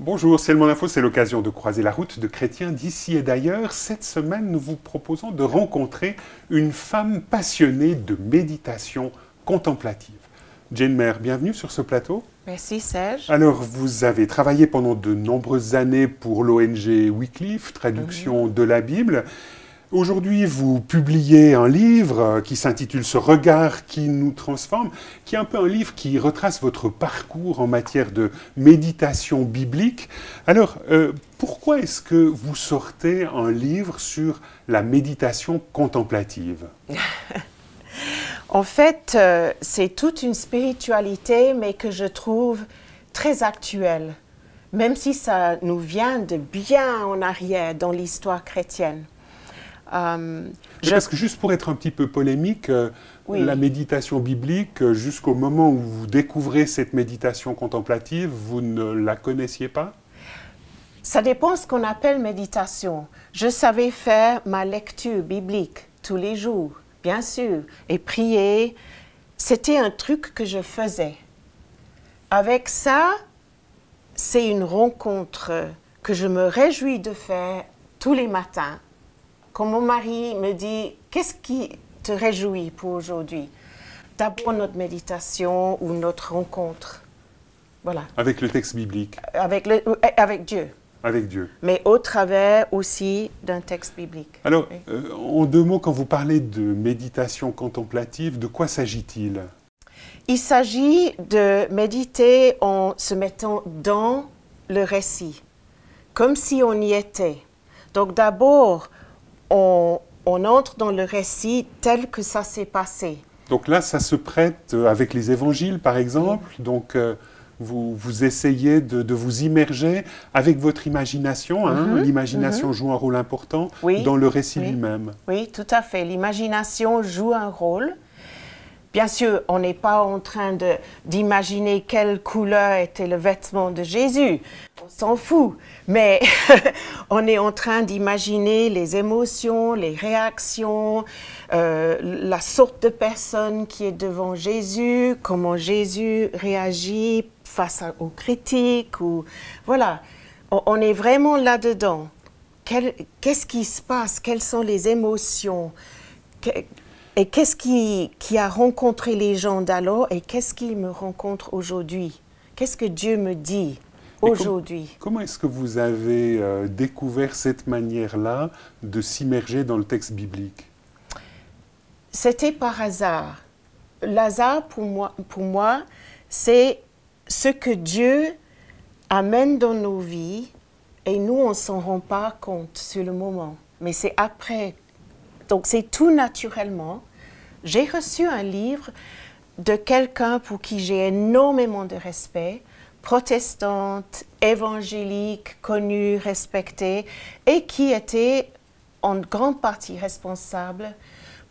Bonjour, c'est le Monde Info, c'est l'occasion de croiser la route de chrétiens d'ici et d'ailleurs. Cette semaine, nous vous proposons de rencontrer une femme passionnée de méditation contemplative. Jane Mayer, bienvenue sur ce plateau. Merci Serge. Alors, vous avez travaillé pendant de nombreuses années pour l'ONG Wycliffe, traduction de la Bible. Aujourd'hui, vous publiez un livre qui s'intitule « Ce regard qui nous transforme », qui est un peu un livre qui retrace votre parcours en matière de méditation biblique. Alors, pourquoi est-ce que vous sortez un livre sur la méditation contemplative? En fait, c'est toute une spiritualité, mais que je trouve très actuelle, même si ça nous vient de bien en arrière dans l'histoire chrétienne. Parce que juste pour être un petit peu polémique, Oui. la méditation biblique, jusqu'au moment où vous découvrez cette méditation contemplative, vous ne la connaissiez pas? Ça dépend ce qu'on appelle méditation. Je savais faire ma lecture biblique tous les jours, bien sûr, et prier. C'était un truc que je faisais. Avec ça, c'est une rencontre que je me réjouis de faire tous les matins. Quand mon mari me dit « Qu'est-ce qui te réjouit pour aujourd'hui ?» D'abord notre méditation ou notre rencontre. Voilà. Avec le texte biblique? Avec Dieu. Avec Dieu. Mais au travers aussi d'un texte biblique. Alors, Oui. en deux mots, quand vous parlez de méditation contemplative, de quoi s'agit-il? Il s'agit de méditer en se mettant dans le récit, comme si on y était. Donc d'abord, on entre dans le récit tel que ça s'est passé. Donc là, ça se prête avec les évangiles, par exemple. Donc, vous essayez de vous immerger avec votre imagination. L'imagination joue un rôle important dans le récit lui-même. Oui, tout à fait. L'imagination joue un rôle. Bien sûr, on n'est pas en train d'imaginer quelle couleur était le vêtement de Jésus. On s'en fout. Mais on est en train d'imaginer les émotions, les réactions, la sorte de personne qui est devant Jésus, comment Jésus réagit face aux critiques. Voilà, on est vraiment là-dedans. Qu'est-ce qui se passe? Quelles sont les émotions? Et qu'est-ce qui a rencontré les gens d'alors et qu'est-ce qui me rencontre aujourd'hui? Qu'est-ce que Dieu me dit aujourd'hui? Comment est-ce que vous avez découvert cette manière-là de s'immerger dans le texte biblique? C'était par hasard. L'hasard, pour moi, c'est ce que Dieu amène dans nos vies et nous, on ne s'en rend pas compte sur le moment. Mais c'est après. Donc, c'est tout naturellement. J'ai reçu un livre de quelqu'un pour qui j'ai énormément de respect, protestante, évangélique, connue, respectée, et qui était en grande partie responsable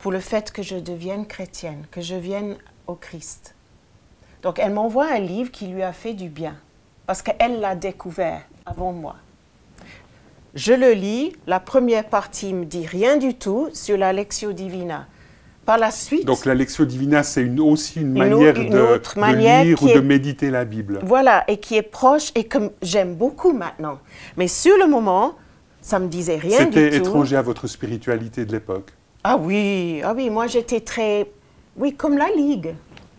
pour le fait que je devienne chrétienne, que je vienne au Christ. Donc, elle m'envoie un livre qui lui a fait du bien, parce qu'elle l'a découvert avant moi. Je le lis, la première partie ne me dit rien du tout sur la Lectio Divina. Par la suite... Donc la Lectio Divina, c'est aussi une manière de lire ou de méditer la Bible. Voilà, et qui est proche et que j'aime beaucoup maintenant. Mais sur le moment, ça ne me disait rien du tout. C'était étranger à votre spiritualité de l'époque? Ah oui, moi j'étais très... Oui, comme la Ligue.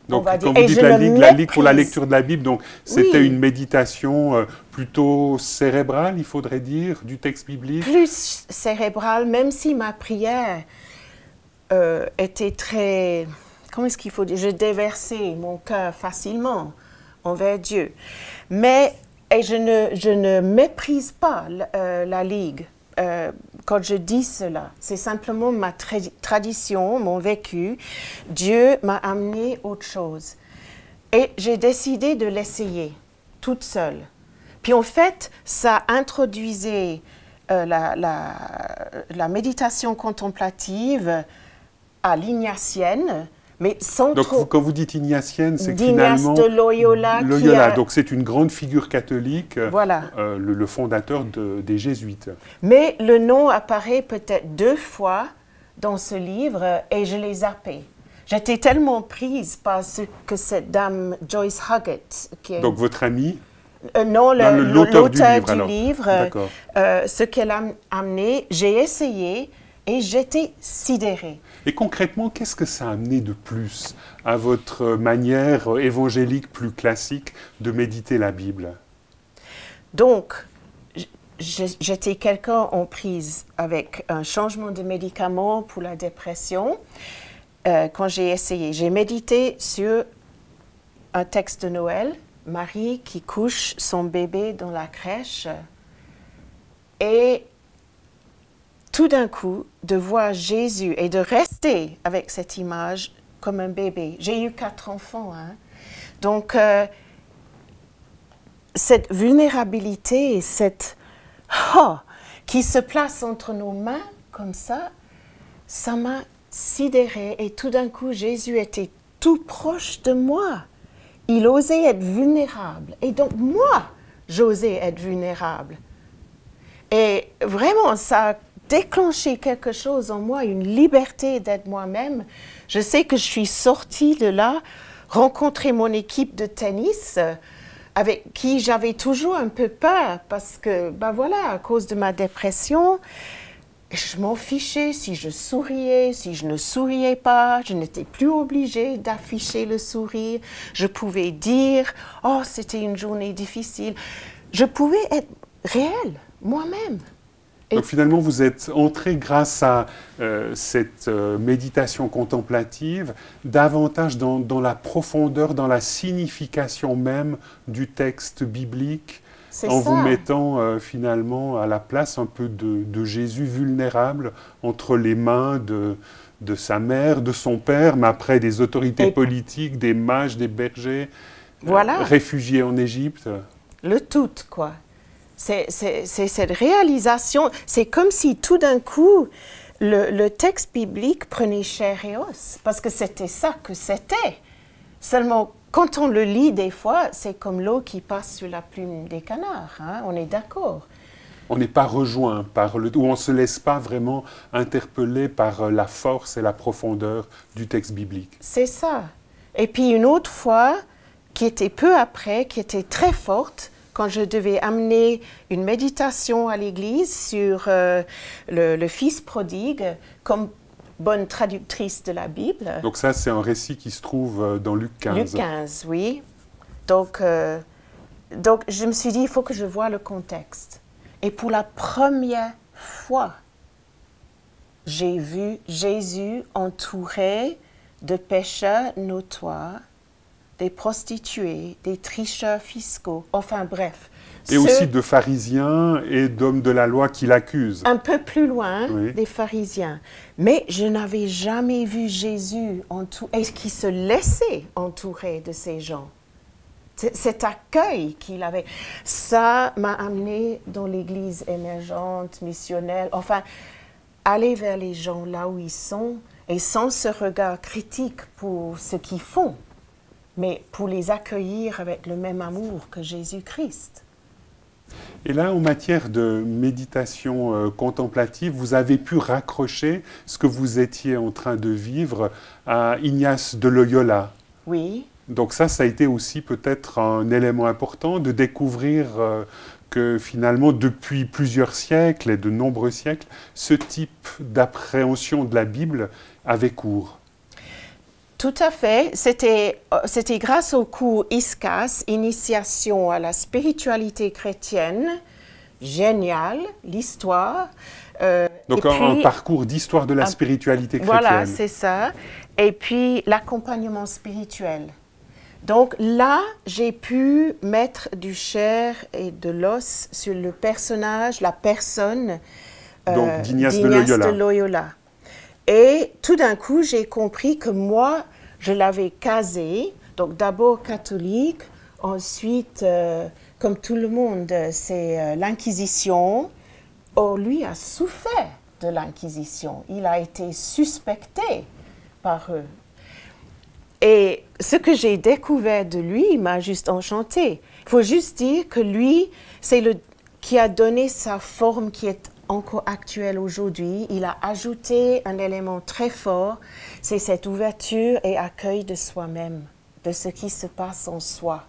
Donc, quand vous dites la Ligue pour la lecture de la Bible, donc c'était une méditation plutôt cérébrale, il faudrait dire, du texte biblique? Plus cérébrale, même si ma prière était très... Comment est-ce qu'il faut dire? Je déversais mon cœur facilement envers Dieu. Mais je ne méprise pas la Ligue. Quand je dis cela, c'est simplement ma tradition, mon vécu. Dieu m'a amené autre chose. Et j'ai décidé de l'essayer, toute seule. Puis en fait, ça introduisait la méditation contemplative à l'ignatienne, mais sans donc, trop... quand vous dites ignatienne, c'est d'Ignace finalement... de Loyola. Donc c'est une grande figure catholique, voilà. Le fondateur des Jésuites. Mais le nom apparaît peut-être 2 fois dans ce livre et je l'ai zappé. J'étais tellement prise par ce que cette dame Joyce Huggett... Donc votre amie? Non, l'auteur du l'auteur livre, du livre, D'accord. ce qu'elle a amené, j'ai essayé et j'étais sidérée. Et concrètement, qu'est-ce que ça a amené de plus à votre manière évangélique plus classique de méditer la Bible? Donc, j'étais quelqu'un en prise avec un changement de médicament pour la dépression. Quand j'ai essayé, j'ai médité sur un texte de Noël, Marie qui couche son bébé dans la crèche. Et tout d'un coup, de voir Jésus et de rester avec cette image comme un bébé. J'ai eu 4 enfants, hein. Donc, cette vulnérabilité, qui se place entre nos mains comme ça m'a sidérée. Et tout d'un coup, Jésus était tout proche de moi. Il osait être vulnérable. Et donc, moi, j'osais être vulnérable. Et vraiment, ça a déclenché quelque chose en moi, une liberté d'être moi-même. Je sais que je suis sortie de là, rencontrer mon équipe de tennis, avec qui j'avais toujours un peu peur, parce que, à cause de ma dépression, je m'en fichais si je souriais, si je ne souriais pas. Je n'étais plus obligée d'afficher le sourire. Je pouvais dire « Oh, c'était une journée difficile ». Je pouvais être réelle, moi-même. Donc finalement, vous êtes entré grâce à cette méditation contemplative davantage dans la profondeur, dans la signification même du texte biblique, en vous mettant finalement à la place un peu de Jésus vulnérable entre les mains de sa mère, de son père, mais après des autorités politiques, des mages, des bergers, réfugiés en Égypte. Le tout, quoi. C'est cette réalisation, c'est comme si tout d'un coup, le texte biblique prenait chair et os, parce que c'était ça que c'était. Seulement, quand on le lit des fois, c'est comme l'eau qui passe sur la plume des canards, hein? On est d'accord. On n'est pas rejoint par ou on ne se laisse pas vraiment interpeller par la force et la profondeur du texte biblique. C'est ça. Et puis une autre fois, qui était peu après, qui était très forte, quand je devais amener une méditation à l'église sur le fils prodigue, comme bonne traductrice de la Bible. Donc ça, c'est un récit qui se trouve dans Luc 15. Luc 15, oui. Donc je me suis dit, il faut que je voie le contexte. Et pour la première fois, j'ai vu Jésus entouré de pécheurs notoires, des prostituées, des tricheurs fiscaux, enfin bref. Et aussi de pharisiens et d'hommes de la loi qui l'accusent. Un peu plus loin, des pharisiens. Mais je n'avais jamais vu Jésus qui se laissait entourer de ces gens. Cet accueil qu'il avait, ça m'a amené dans l'église émergente, missionnelle, enfin, aller vers les gens là où ils sont et sans ce regard critique pour ce qu'ils font, mais pour les accueillir avec le même amour que Jésus-Christ. Et là, en matière de méditation contemplative, vous avez pu raccrocher ce que vous étiez en train de vivre à Ignace de Loyola. Oui. Donc ça a été aussi peut-être un élément important de découvrir que finalement, depuis plusieurs siècles et de nombreux siècles, ce type d'appréhension de la Bible avait cours. Tout à fait. C'était grâce au cours ISCAS, Initiation à la spiritualité chrétienne, génial, l'histoire. Donc un parcours d'histoire de la spiritualité chrétienne. Voilà, c'est ça. Et puis l'accompagnement spirituel. Donc là, j'ai pu mettre du chair et de l'os sur le personnage, la personne d'Ignace de Loyola. Et tout d'un coup, j'ai compris que moi, je l'avais casé, donc d'abord catholique, ensuite, comme tout le monde, c'est l'Inquisition. Or, lui a souffert de l'Inquisition. Il a été suspecté par eux. Et ce que j'ai découvert de lui m'a juste enchantée. Il faut juste dire que lui, c'est qui a donné sa forme qui est encore actuelle aujourd'hui. Il a ajouté un élément très fort, c'est cette ouverture et accueil de soi-même, de ce qui se passe en soi.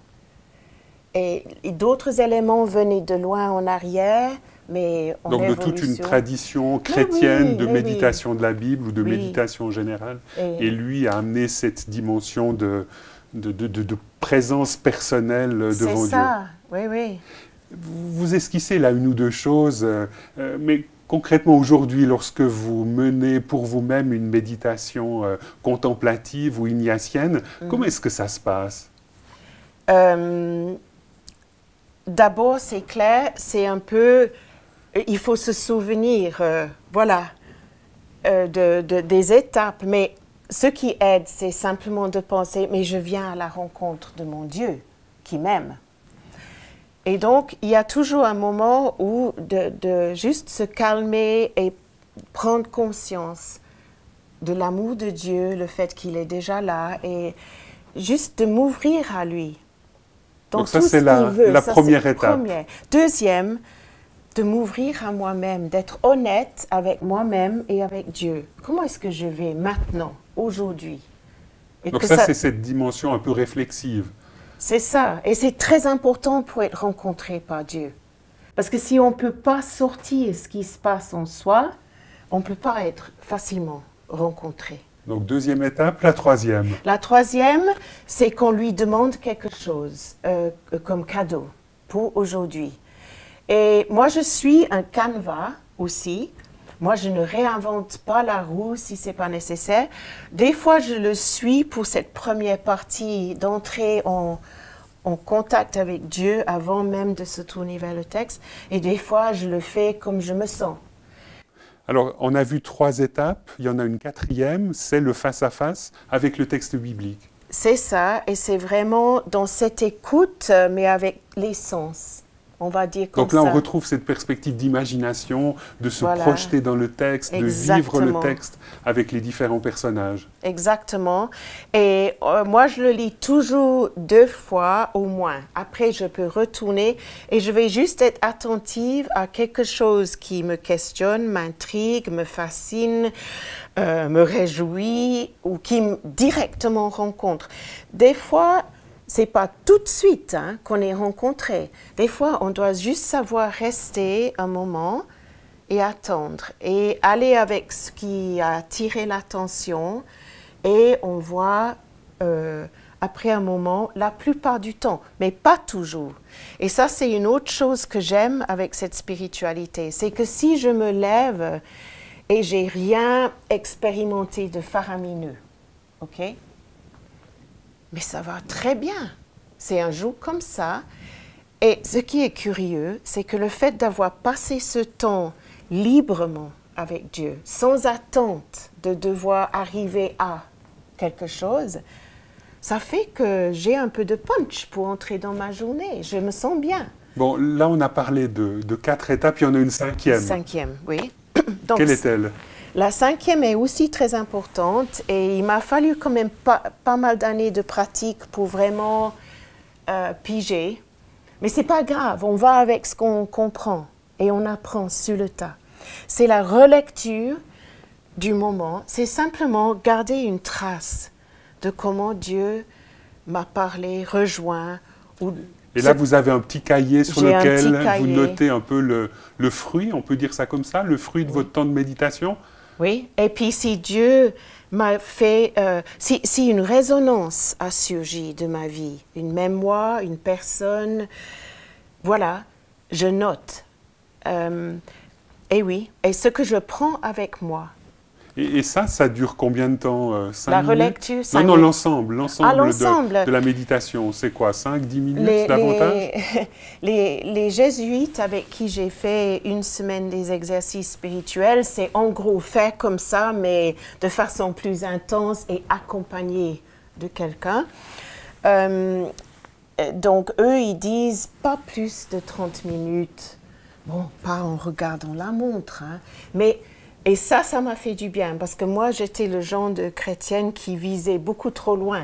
et d'autres éléments venaient de loin en arrière, mais en Donc de évolution. toute une tradition chrétienne oui, de mais méditation de la Bible ou de Oui. méditation générale. Et- Et lui a amené cette dimension de présence personnelle C'est devant Dieu. ça, oui, oui. Vous esquissez là une ou deux choses, mais concrètement aujourd'hui, lorsque vous menez pour vous-même une méditation contemplative ou ignatienne, comment est-ce que ça se passe? D'abord, c'est clair, c'est un peu, il faut se souvenir, voilà, des étapes, mais ce qui aide, c'est simplement de penser, mais je viens à la rencontre de mon Dieu qui m'aime. Et donc, il y a toujours un moment où de juste se calmer et prendre conscience de l'amour de Dieu, le fait qu'il est déjà là, et juste de m'ouvrir à lui. Dans Donc ça, tout c'est ce la- qu'il veut. la Ça, première c'est étape. première. Deuxième, de m'ouvrir à moi-même, d'être honnête avec moi-même et avec Dieu. Comment est-ce que je vais maintenant, aujourd'hui? Et Donc que ça, c'est cette dimension un peu réflexive. c'est ça. Et c'est très important pour être rencontré par Dieu. Parce que si on ne peut pas sortir ce qui se passe en soi, on ne peut pas être facilement rencontré. Donc deuxième étape, la troisième. La troisième, c'est qu'on lui demande quelque chose comme cadeau pour aujourd'hui. Et moi, je suis un canevas aussi. Moi, je ne réinvente pas la roue si ce n'est pas nécessaire. Des fois, je le suis pour cette première partie d'entrer en contact avec Dieu avant même de se tourner vers le texte. Et des fois, je le fais comme je me sens. Alors, on a vu 3 étapes, il y en a une quatrième, c'est le face-à-face avec le texte biblique. C'est ça, et c'est vraiment dans cette écoute, mais avec l'essence. On va dire comme Donc là, ça. on retrouve cette perspective d'imagination, de se Voilà. projeter dans le texte, de vivre le Exactement. texte avec les différents personnages. Exactement. Et moi, je le lis toujours 2 fois au moins. Après, je peux retourner et je vais juste être attentive à quelque chose qui me questionne, m'intrigue, me fascine, me réjouit ou qui me directement rencontre. Des fois, c'est pas tout de suite qu'on est rencontré. Des fois, on doit juste savoir rester un moment et attendre et aller avec ce qui a attiré l'attention et on voit après un moment, la plupart du temps, mais pas toujours. Et ça, c'est une autre chose que j'aime avec cette spiritualité, c'est que si je me lève et j'ai rien expérimenté de faramineux, ok? Mais ça va très bien. C'est un jour comme ça. Et ce qui est curieux, c'est que le fait d'avoir passé ce temps librement avec Dieu, sans attente de devoir arriver à quelque chose, ça fait que j'ai un peu de punch pour entrer dans ma journée. Je me sens bien. Bon, là, on a parlé de 4 étapes, il y en a une cinquième. Cinquième, oui. Donc, Quelle est-elle? la cinquième est aussi très importante et il m'a fallu quand même pas mal d'années de pratique pour vraiment piger. Mais c'est pas grave, on va avec ce qu'on comprend et on apprend sur le tas. C'est la relecture du moment, c'est simplement garder une trace de comment Dieu m'a parlé, rejoint. Et là, vous avez un petit cahier sur J'ai un lequel petit vous cahier. notez un peu le fruit, on peut dire ça comme ça, le fruit de votre temps de méditation. Oui, et puis si Dieu m'a fait, si une résonance a surgi de ma vie, une mémoire, une personne, voilà, je note. Et oui, et ce que je prends avec moi. Et ça dure combien de temps? 5 La minutes? relecture, 5 Non, minutes. l'ensemble Ah, l'ensemble. de la méditation. C'est quoi, 5-10 minutes davantage? Les jésuites avec qui j'ai fait une semaine des exercices spirituels, c'est en gros fait comme ça, mais de façon plus intense et accompagné de quelqu'un. Donc, eux, ils disent pas plus de 30 minutes. Bon, pas en regardant la montre, mais... Et ça m'a fait du bien, parce que moi, j'étais le genre de chrétienne qui visait beaucoup trop loin.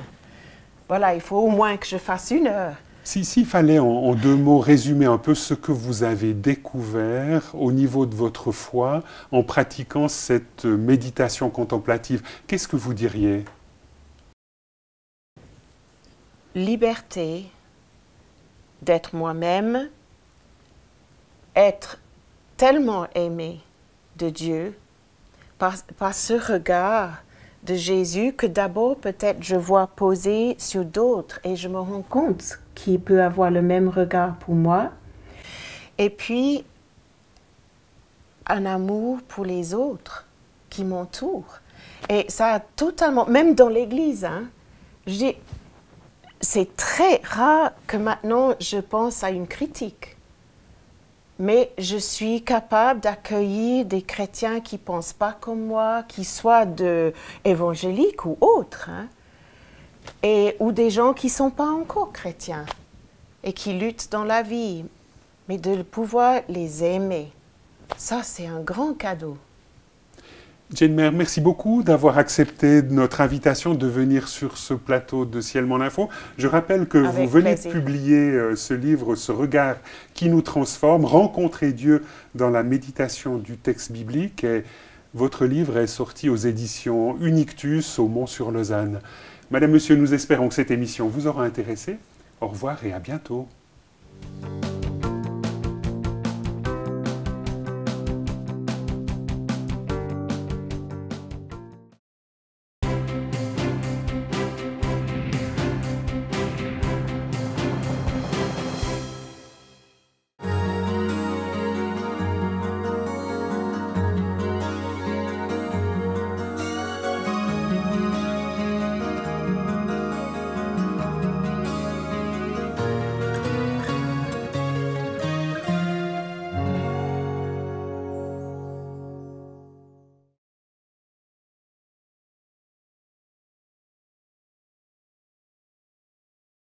Voilà, il faut au moins que je fasse 1 heure. S'il fallait en 2 mots résumer un peu ce que vous avez découvert au niveau de votre foi en pratiquant cette méditation contemplative, qu'est-ce que vous diriez? Liberté, d'être moi-même, être tellement aimé de Dieu par ce regard de Jésus que d'abord peut-être je vois poser sur d'autres et je me rends compte qu'il peut avoir le même regard pour moi. Et puis, un amour pour les autres qui m'entourent. Et ça a totalement, même dans l'Église, hein, je dis, c'est très rare que maintenant je pense à une critique. Mais je suis capable d'accueillir des chrétiens qui ne pensent pas comme moi, qui soient évangéliques ou autres, hein, ou des gens qui ne sont pas encore chrétiens et qui luttent dans la vie. Mais de pouvoir les aimer, ça c'est un grand cadeau. Jane Mayer, merci beaucoup d'avoir accepté notre invitation de venir sur ce plateau de Ciel Mon Info. Je rappelle que vous venez de publier ce livre, Ce regard qui nous transforme, Rencontrer Dieu dans la méditation du texte biblique. Et votre livre est sorti aux éditions Unictus au Mont-sur-Lausanne. Madame, Monsieur, nous espérons que cette émission vous aura intéressé. Au revoir et à bientôt.